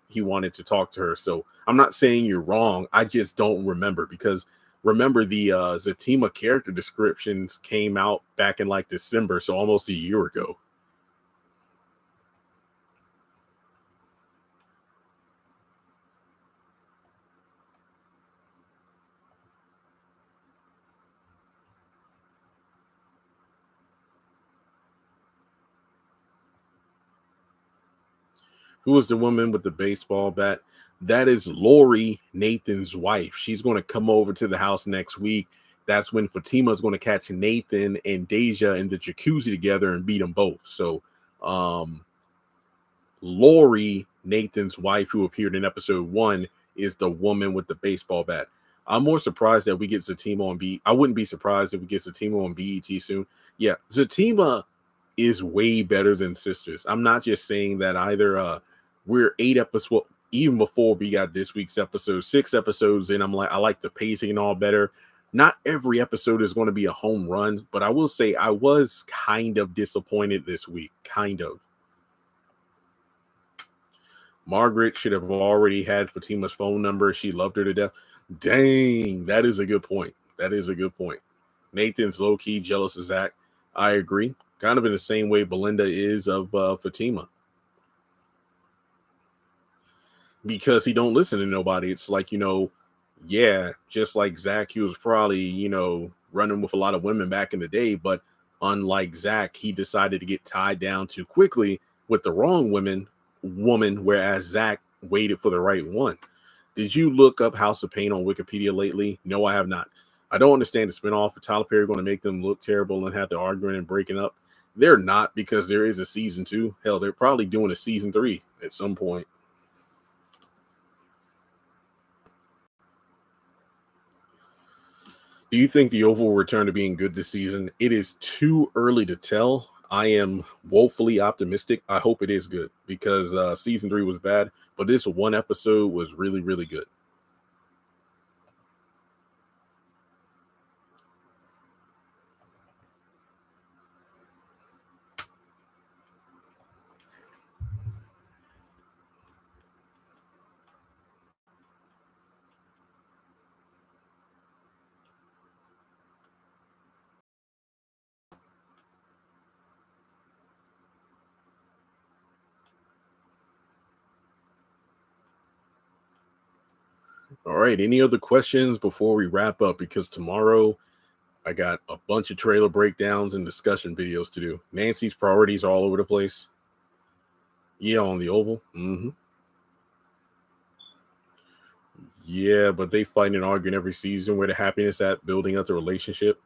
he wanted to talk to her. So I'm not saying you're wrong. I just don't remember because remember the Zatima character descriptions came out back in like December, so almost a year ago. Who was the woman with the baseball bat? That is Lori, Nathan's wife. She's going to come over to the house next week. That's when Fatima's going to catch Nathan and Deja in the jacuzzi together and beat them both. So, Lori, Nathan's wife, who appeared in episode 1, is the woman with the baseball bat. I'm more surprised that we get Zatima on B. I wouldn't be surprised if we get Zatima on BET soon. Yeah, Zatima is way better than Sisters. I'm not just saying that either. We're 8 episodes, even before we got this week's episode, 6 episodes in. I like the pacing and all better. Not every episode is going to be a home run, but I will say I was kind of disappointed this week. Kind of. Margaret should have already had Fatima's phone number. She loved her to death. Dang, that is a good point. That is a good point. Nathan's low-key jealous of Zach. I agree. Kind of in the same way Belinda is of Fatima. Because he don't listen to nobody. It's like, yeah, just like Zach, he was probably, running with a lot of women back in the day. But unlike Zach, he decided to get tied down too quickly with the wrong woman, whereas Zach waited for the right one. Did you look up House of Pain on Wikipedia lately? No, I have not. I don't understand the spinoff of Tyler Perry going to make them look terrible and have to arguing and breaking up. They're not, because there is a season 2. Hell, they're probably doing a season 3 at some point. Do you think the Oval will return to being good this season? It is too early to tell. I am woefully optimistic. I hope it is good because season 3 was bad, but this one episode was really, really good. All right. Any other questions before we wrap up? Because tomorrow I got a bunch of trailer breakdowns and discussion videos to do. Nancy's priorities are all over the place. Yeah, on the Oval. Yeah, but they fight and arguing every season. Where the happiness at building up the relationship.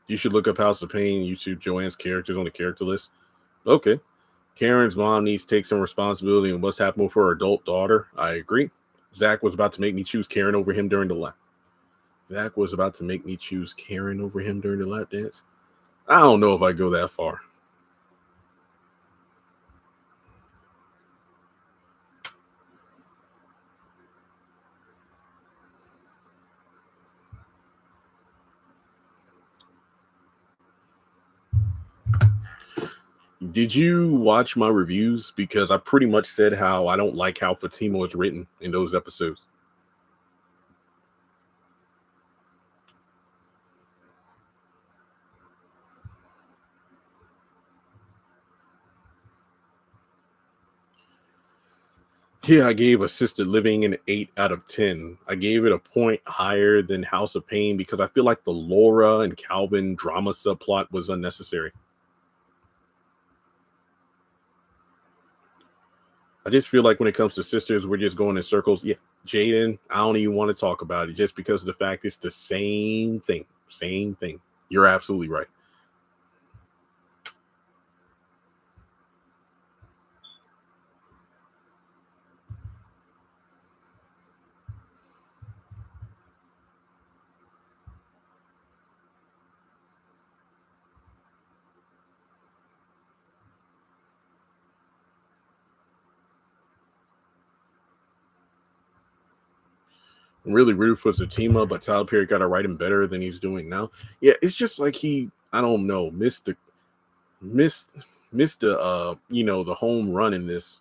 You should look up House of Pain. YouTube Joanne's characters on the character list. Okay. Karen's mom needs to take some responsibility on what's happened with her adult daughter. I agree. Zach was about to make me choose Karen over him during the lap. Zach was about to make me choose Karen over him during the lap dance. I don't know if I go that far. Did you watch my reviews? Because I pretty much said how I don't like how Fatima was written in those episodes. Yeah, I gave Assisted Living an 8 out of 10. I gave it a point higher than House of Pain because I feel like the Laura and Calvin drama subplot was unnecessary. I just feel like when it comes to Sisters, we're just going in circles. Yeah, Jaden, I don't even want to talk about it just because of the fact it's the same thing. Same thing. You're absolutely right. I'm really rooted for Zatima, but Tyler Perry got to write him better than he's doing now. Yeah, it's just like I don't know, missed missed the home run in this.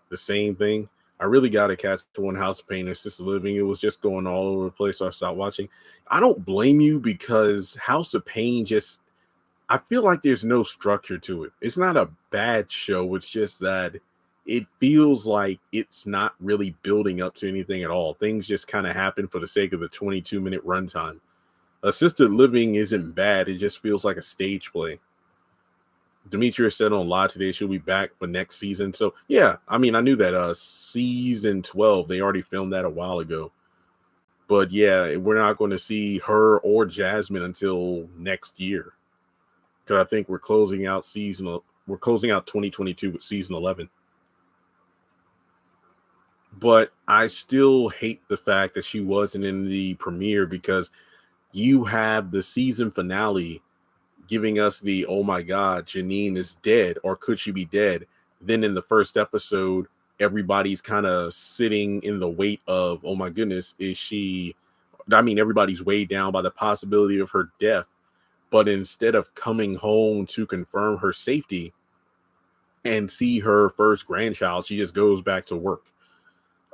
The same thing. I really got to catch one House of Pain and Sister Living. It was just going all over the place, so I stopped watching. I don't blame you because House of Pain just I feel like there's no structure to it. It's not a bad show. It's just that it feels like it's not really building up to anything at all. Things just kind of happen for the sake of the 22-minute runtime. Assisted Living isn't bad. It just feels like a stage play. Demetrius said on Live today she'll be back for next season. So yeah, I mean I knew that season 12, they already filmed that a while ago. But yeah, we're not going to see her or Jasmine until next year. Because I think we're closing out 2022 with season 11. But I still hate the fact that she wasn't in the premiere because you have the season finale giving us the oh my god, Janine is dead, or could she be dead? Then in the first episode, everybody's kind of sitting in the weight of oh my goodness, is she? I mean, everybody's weighed down by the possibility of her death. But instead of coming home to confirm her safety and see her first grandchild, she just goes back to work.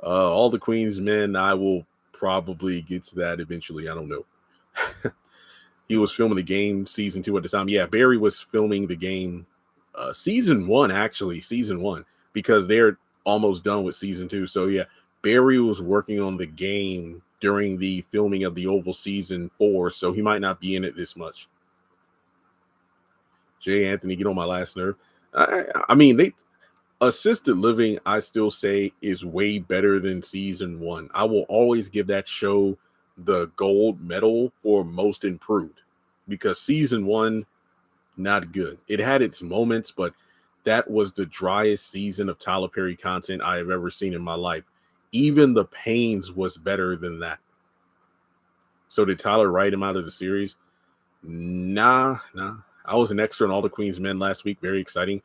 All the Queen's Men, I will probably get to that eventually. I don't know. He was filming the game season 2 at the time. Yeah, Barry was filming the game season 1, actually, season 1, because they're almost done with season 2. So yeah, Barry was working on the game during the filming of the Oval season 4, so he might not be in it this much. Jay Anthony, get on my last nerve. I mean, they Assisted Living, I still say, is way better than season 1. I will always give that show the gold medal for most improved because season 1, not good. It had its moments, but that was the driest season of Tyler Perry content I have ever seen in my life. Even The Pains was better than that. So did Tyler write him out of the series? Nah. I was an extra on All the Queen's Men last week. Very exciting.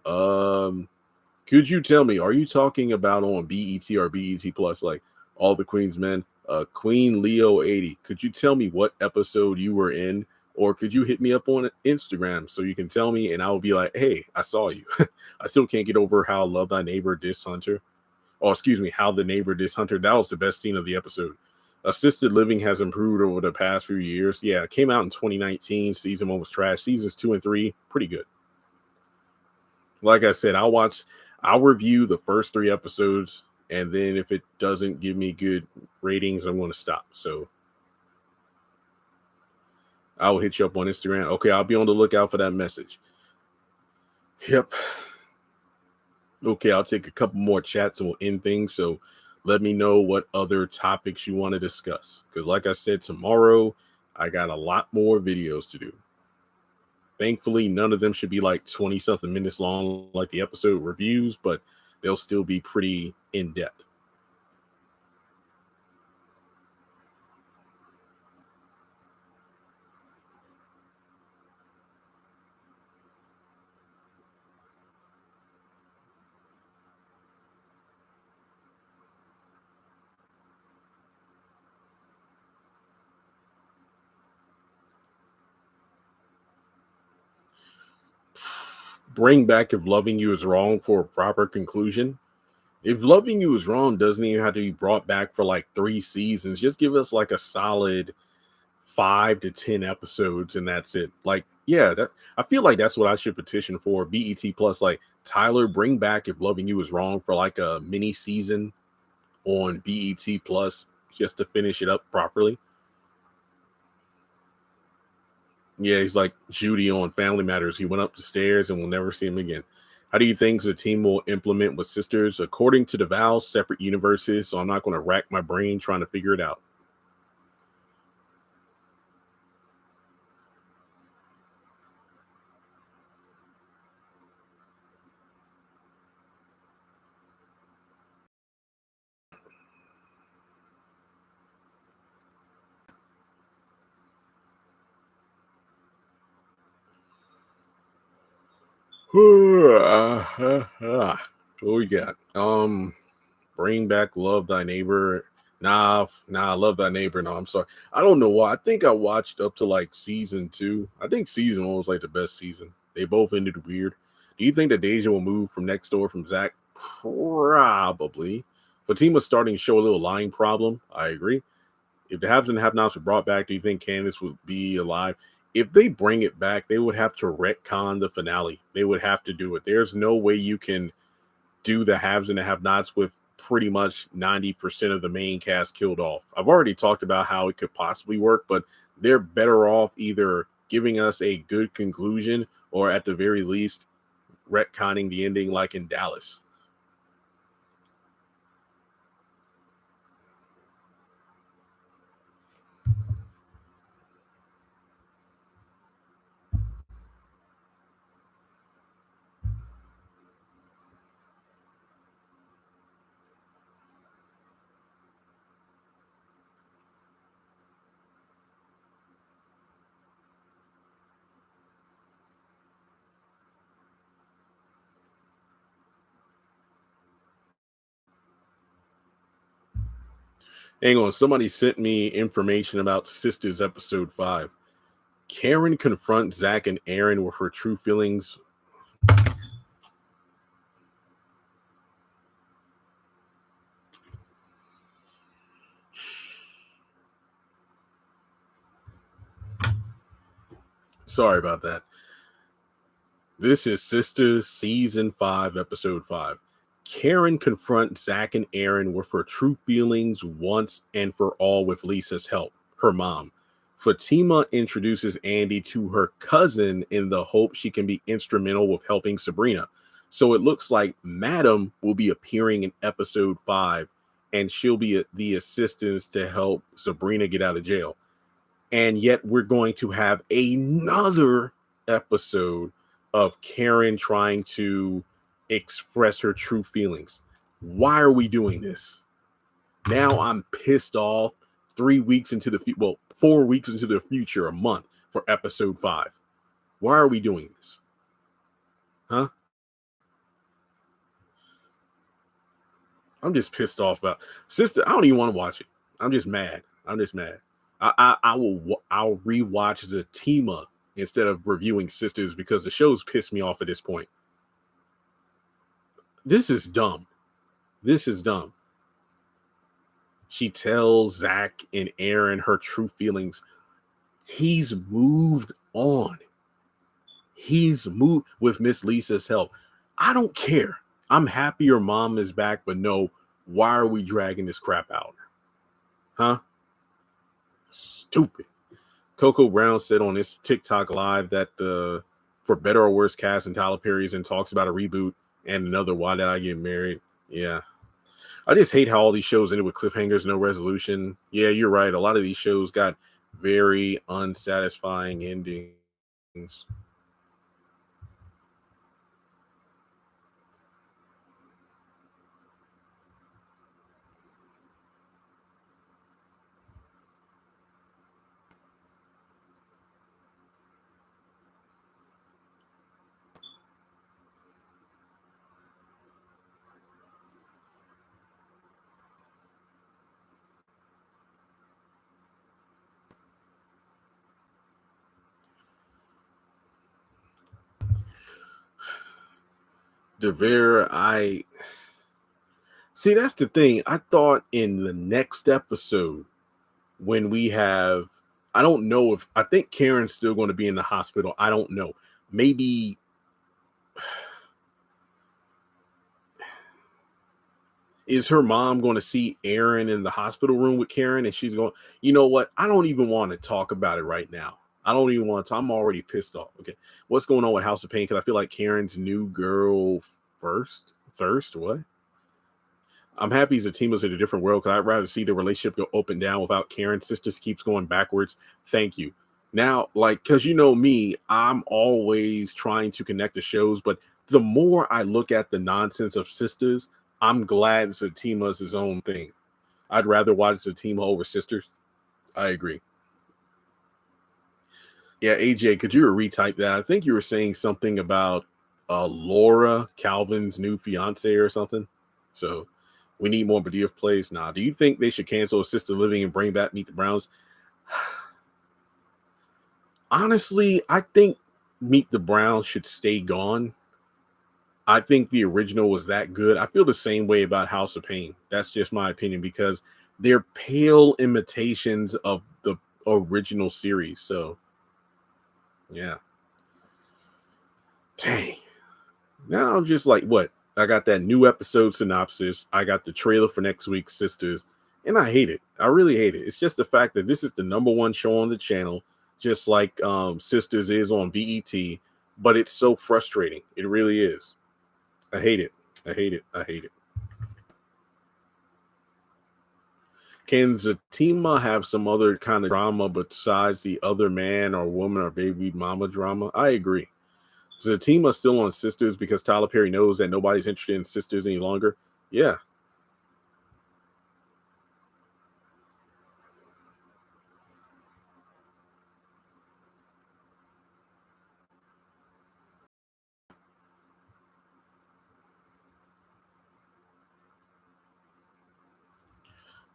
Could you tell me, are you talking about on BET or BET Plus, like All the Queen's Men, Queen Leo 80? Could you tell me what episode you were in? Or could you hit me up on Instagram so you can tell me and I will be like, hey, I saw you. I still can't get over how Love Thy Neighbor dissed Hunter. Oh, excuse me, how the neighbor dissed Hunter. That was the best scene of the episode. Assisted Living has improved over the past few years. Yeah, it came out in 2019. Season 1 was trash. Seasons 2 and 3, pretty good. Like I said, I'll review the first 3 episodes, and then if it doesn't give me good ratings, I'm going to stop. So I will hit you up on Instagram. Okay, I'll be on the lookout for that message. Yep. Okay, I'll take a couple more chats and we'll end things. So let me know what other topics you want to discuss. Because like I said, tomorrow I got a lot more videos to do. Thankfully, none of them should be like 20-something minutes long like the episode reviews, but they'll still be pretty in-depth. Bring back If Loving You Is Wrong for a proper conclusion. If Loving You Is Wrong doesn't even have to be brought back for like 3 seasons, just give us like a solid 5 to 10 episodes and that's it. Like, yeah, I feel like that's what I should petition for. BET Plus, like, Tyler, bring back If Loving You Is Wrong for like a mini season on BET Plus just to finish it up properly. Yeah, he's like Judy on Family Matters. He went up the stairs and we'll never see him again. How do you think the team will implement with Sisters? According to the vows, separate universes, so I'm not going to rack my brain trying to figure it out. What we got? Bring back Love Thy Neighbor. Nah, I love that neighbor. No, I'm sorry. I don't know why. I think I watched up to like season 2. I think season 1 was like the best season. They both ended weird. Do you think that Deja will move from next door from Zach? Probably. Fatima's starting to show a little lying problem. I agree. If the haves and have-nots were brought back, do you think Candace would be alive? If they bring it back, they would have to retcon the finale. They would have to do it. There's no way you can do the haves and the have-nots with pretty much 90% of the main cast killed off. I've already talked about how it could possibly work, but they're better off either giving us a good conclusion or at the very least retconning the ending like in Dallas. Hang on, somebody sent me information about Sisters episode 5. Karen confronts Zach and Aaron with her true feelings. Sorry about that. This is Sisters season 5, episode 5. Karen confronts Zach and Aaron with her true feelings once and for all with Lisa's help, her mom. Fatima introduces Andy to her cousin in the hope she can be instrumental with helping Sabrina. So it looks like Madam will be appearing in episode 5 and she'll be the assistance to help Sabrina get out of jail. And yet we're going to have another episode of Karen trying to express her true feelings. Why are we doing this? Now I'm pissed off 3 weeks into the 4 weeks into the future, a month for episode 5. Why are we doing this? Huh? I'm just pissed off about Sister. I don't even want to watch it. I'm just mad. I'll rewatch Zatima instead of reviewing Sisters because the show's pissed me off at this point. This is dumb. She tells Zach and Aaron her true feelings. He's moved on. He's moved with Miss Lisa's help. I don't care. I'm happy your mom is back, but no, why are we dragging this crap out? Huh? Stupid. Coco Brown said on his TikTok live that For Better or Worse cast and Tyler Perry's and talks about a reboot and another Why Did I Get Married? Yeah. I just hate how all these shows ended with cliffhangers, no resolution. Yeah, you're right. A lot of these shows got very unsatisfying endings. DeVere, I see that's the thing. I thought in the next episode when we have, I don't know if I think Karen's still going to be in the hospital. I don't know. Maybe is her mom going to see Aaron in the hospital room with Karen and she's going, you know what? I don't even want to talk about it right now. I don't even want to. I'm already pissed off. Okay. What's going on with House of Pain? Because I feel like Karen's new girl thirst. What? I'm happy Zatima's in a different world because I'd rather see the relationship go up and down without Karen. Sisters keeps going backwards. Thank you. Now, like, because you know me, I'm always trying to connect the shows, but the more I look at the nonsense of Sisters, I'm glad Zatima's his own thing. I'd rather watch Zatima over Sisters. I agree. Yeah, AJ, could you retype that? I think you were saying something about Laura, Calvin's new fiance or something. So We need more Badia plays. Nah. Do you think they should cancel Assisted Living and bring back Meet the Browns? Honestly, I think Meet the Browns should stay gone. I think the original was that good. I feel the same way about House of Pain. That's just my opinion because they're pale imitations of the original series. So, yeah. Dang. Now I'm just like, what? I got that new episode synopsis. I got the trailer for next week's Sisters, and I hate it. I really hate it. It's just the fact that this is the #1 show on the channel, just like Sisters is on BET, but it's so frustrating. It really is. I hate it. I hate it. I hate it. Can Zatima have some other kind of drama besides the other man or woman or baby mama drama? I agree. Zatima still on Sisters because Tyler Perry knows that nobody's interested in Sisters any longer. Yeah.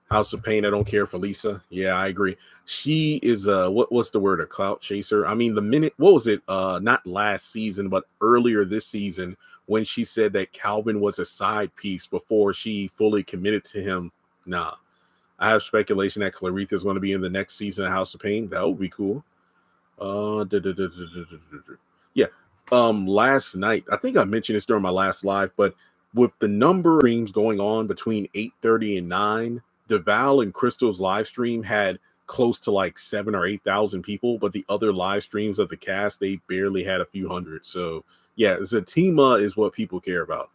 House of Pain, I don't care for Lisa. Yeah, I agree. She is what's the word? A clout chaser. I mean, the minute what was it? Not last season, but earlier this season when she said that Calvin was a side piece before she fully committed to him. Nah. I have speculation that Claritha is going to be in the next season of House of Pain. That would be cool. Yeah. Last night, I think I mentioned this during my last live, but with the number of streams going on between 8:30 and 9, DeVal and Crystal's live stream had close to like 7 or 8,000 people, but the other live streams of the cast, they barely had a few hundred. So yeah, Zatima is what people care about.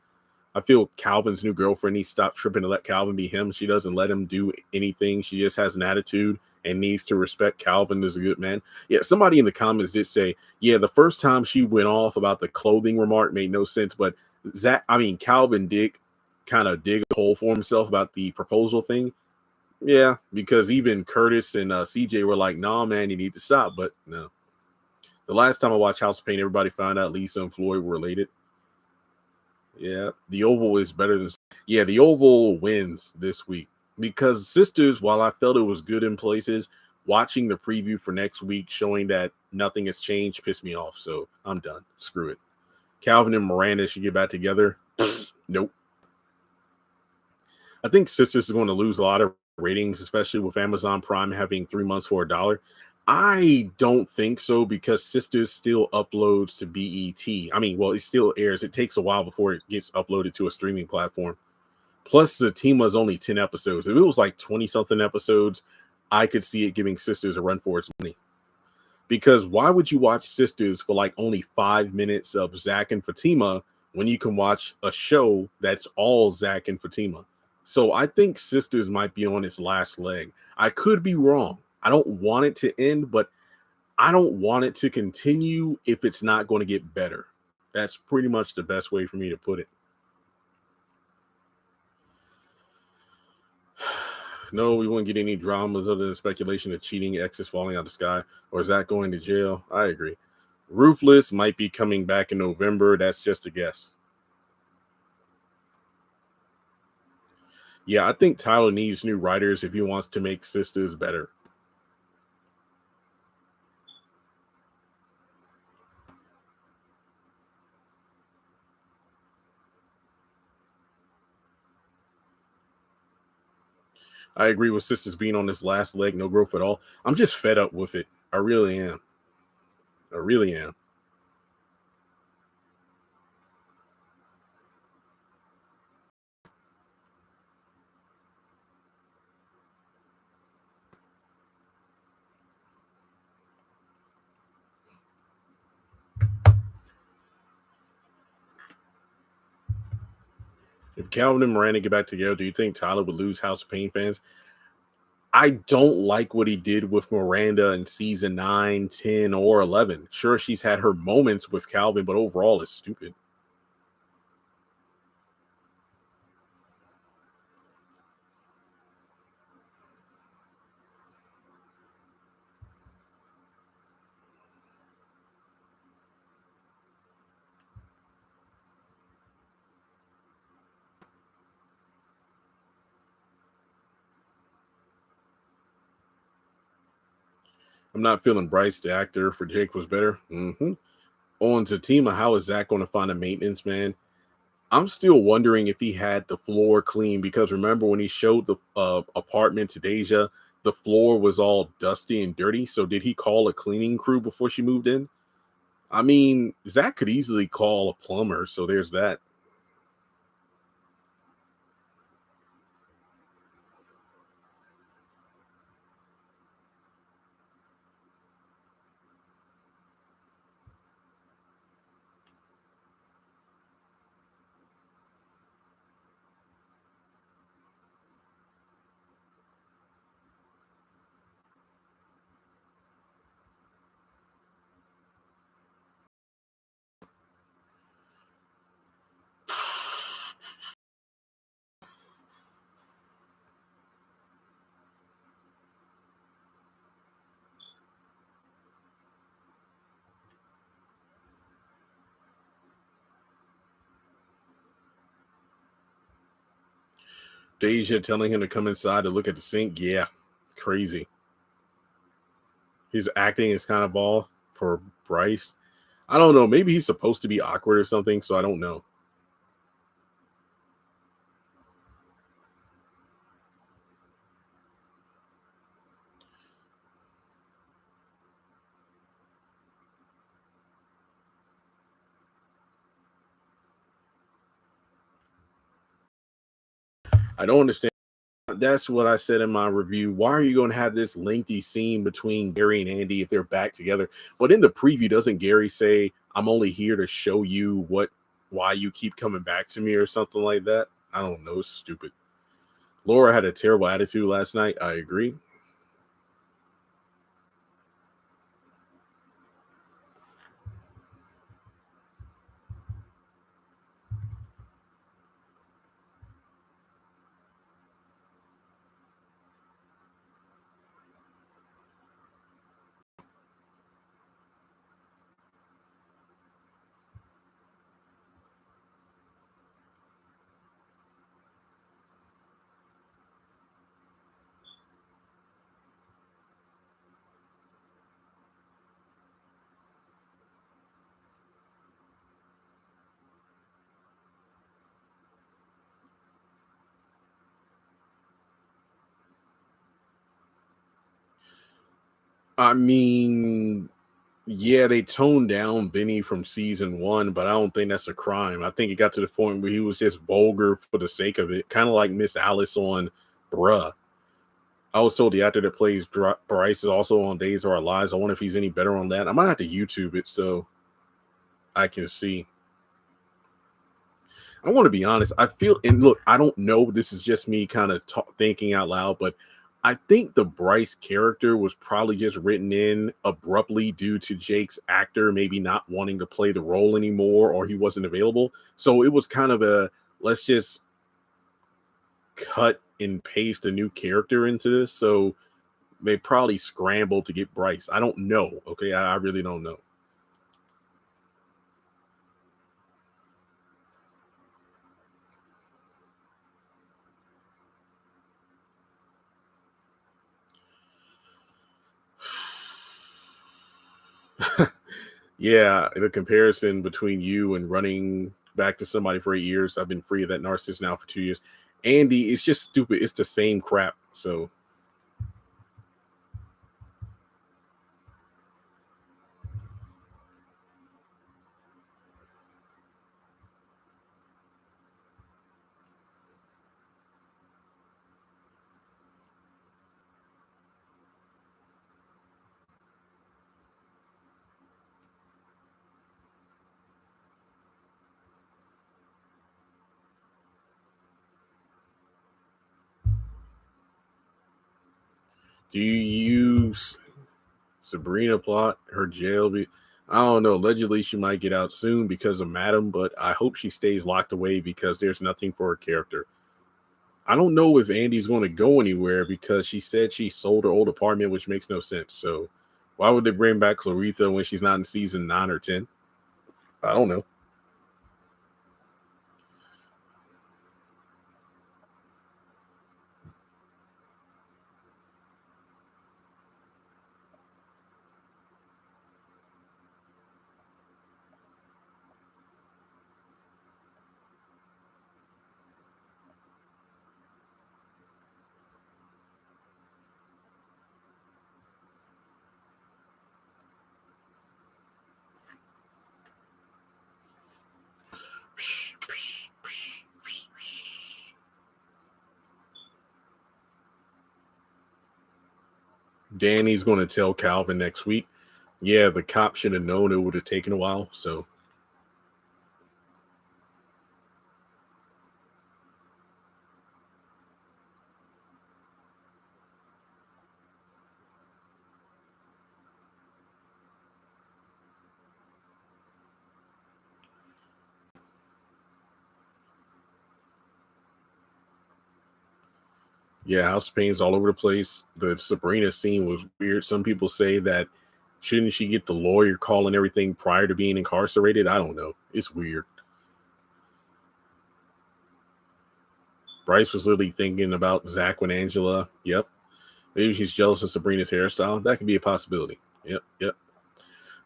I feel Calvin's new girlfriend needs to stop tripping to let Calvin be him. She doesn't let him do anything. She just has an attitude and needs to respect Calvin as a good man. Yeah, somebody in the comments did say, yeah, the first time she went off about the clothing remark made no sense, but Calvin did kind of dig a hole for himself about the proposal thing. Yeah, because even Curtis and CJ were like, nah, man, you need to stop. But no. The last time I watched House of Pain, everybody found out Lisa and Floyd were related. Yeah, the Oval is better than. Yeah, the Oval wins this week because Sisters, while I felt it was good in places, watching the preview for next week showing that nothing has changed pissed me off. So I'm done. Screw it. Calvin and Miranda should get back together. Nope. I think Sisters is going to lose a lot of ratings, especially with Amazon Prime having 3 months for $1. I don't think so because Sisters still uploads to BET. I mean, well, it still airs. It takes a while before it gets uploaded to a streaming platform. Plus, the team was only 10 episodes. If it was like 20 something episodes, I could see it giving Sisters a run for its money. Because why would you watch Sisters for like only 5 minutes of Zach and Fatima when you can watch a show that's all Zach and Fatima? So I think Sisters might be on its last leg. I could be wrong. I don't want it to end, but I don't want it to continue if it's not going to get better. That's pretty much the best way for me to put it. No, we won't get any dramas other than speculation of cheating, exes falling out of the sky, or Zach going to jail. I agree. Ruthless might be coming back in November. That's just a guess. Yeah, I think Tyler needs new writers if he wants to make Sisters better. I agree with Sisters being on this last leg, no growth at all. I'm just fed up with it. I really am. I really am. If Calvin and Miranda get back together, do you think Tyler would lose House of Pain fans? I don't like what he did with Miranda in season 9, 10, or 11. Sure, she's had her moments with Calvin, but overall, it's stupid. I'm not feeling Bryce, the actor for Jake, was better. On Zatima, how is Zach going to find a maintenance man? I'm still wondering if he had the floor clean, because remember when he showed the apartment to Deja, the floor was all dusty and dirty. So did he call a cleaning crew before she moved in? I mean, Zach could easily call a plumber. So there's that. Deja telling him to come inside to look at the sink. Yeah, crazy. His acting is kind of off for Bryce. I don't know. Maybe he's supposed to be awkward or something. So I don't know. I don't understand. That's what I said in my review. Why are you going to have this lengthy scene between Gary and Andy if they're back together? But in the preview, doesn't Gary say, "I'm only here to show you why you keep coming back to me," or something like that? I don't know. It's stupid. Laura had a terrible attitude last night. I agree. I mean, yeah, they toned down Vinny from season one, but I don't think that's a crime. I think it got to the point where he was just vulgar for the sake of it, kind of like Miss Alice on Bruh. I was told the actor that plays Bryce is also on Days of Our Lives. I wonder if he's any better on that. I might have to YouTube it so I can see. I want to be honest. I feel, and look, I don't know. This is just me kind of thinking out loud, but I think the Bryce character was probably just written in abruptly due to Jake's actor maybe not wanting to play the role anymore, or he wasn't available. So it was kind of a, let's just cut and paste a new character into this. So they probably scrambled to get Bryce. I don't know. Okay. I really don't know. Yeah, the comparison between you and running back to somebody for 8 years. I've been free of that narcissist now for 2 years. Andy, it's just stupid. It's the same crap. So do you use Sabrina plot her jail? I don't know. Allegedly, she might get out soon because of Madam, but I hope she stays locked away because there's nothing for her character. I don't know if Andy's going to go anywhere because she said she sold her old apartment, which makes no sense. So why would they bring back Claritha when she's not in season 9 or 10? I don't know. Danny's going to tell Calvin next week. Yeah, the cop should have known it would have taken a while. So yeah, house pains all over the place. The Sabrina scene was weird. Some people say that shouldn't she get the lawyer calling everything prior to being incarcerated? I don't know. It's weird. Bryce was literally thinking about Zach with Angela. Yep. Maybe she's jealous of Sabrina's hairstyle. That could be a possibility. Yep. Yep.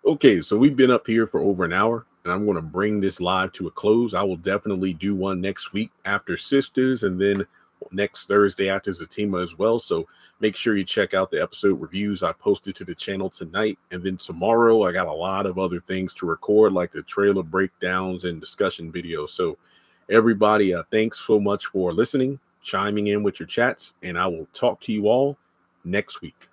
Okay, so we've been up here for over an hour, and I'm going to bring this live to a close. I will definitely do one next week after Sisters, and then next Thursday after Zatima as well. So make sure you check out the episode reviews I posted to the channel tonight. And then tomorrow, I got a lot of other things to record, like the trailer breakdowns and discussion videos. So everybody, thanks so much for listening, chiming in with your chats, and I will talk to you all next week.